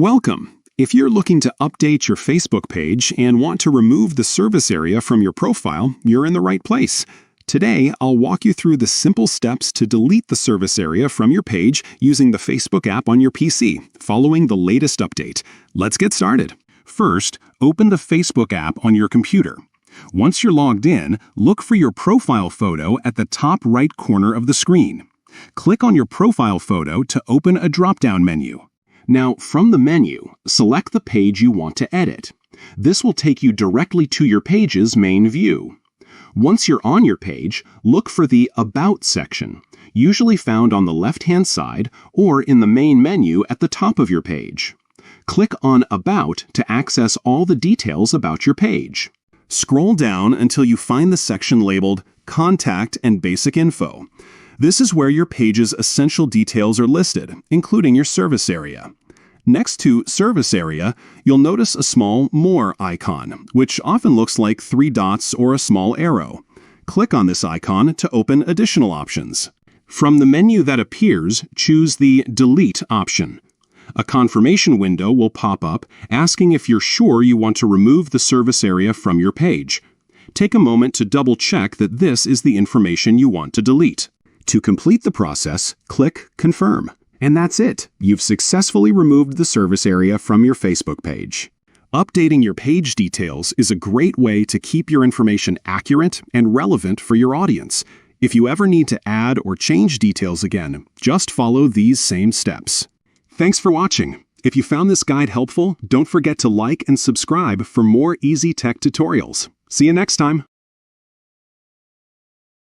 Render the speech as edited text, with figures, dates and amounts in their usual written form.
Welcome! If you're looking to update your Facebook page and want to remove the service area from your profile, you're in the right place. Today, I'll walk you through the simple steps to delete the service area from your page using the Facebook app on your PC, following the latest update. Let's get started. First, open the Facebook app on your computer. Once you're logged in, look for your profile photo at the top right corner of the screen. Click on your profile photo to open a drop-down menu. Now, from the menu, select the page you want to edit. This will take you directly to your page's main view. Once you're on your page, look for the About section, usually found on the left-hand side or in the main menu at the top of your page. Click on About to access all the details about your page. Scroll down until you find the section labeled Contact and Basic Info. This is where your page's essential details are listed, including your service area. Next to Service Area, you'll notice a small More icon, which often looks like 3 dots or a small arrow. Click on this icon to open additional options. From the menu that appears, choose the Delete option. A confirmation window will pop up asking if you're sure you want to remove the service area from your page. Take a moment to double-check that this is the information you want to delete. To complete the process, click Confirm. And that's it. You've successfully removed the service area from your Facebook page. Updating your page details is a great way to keep your information accurate and relevant for your audience. If you ever need to add or change details again, just follow these same steps. Thanks for watching. If you found this guide helpful, don't forget to like and subscribe for more easy tech tutorials. See you next time.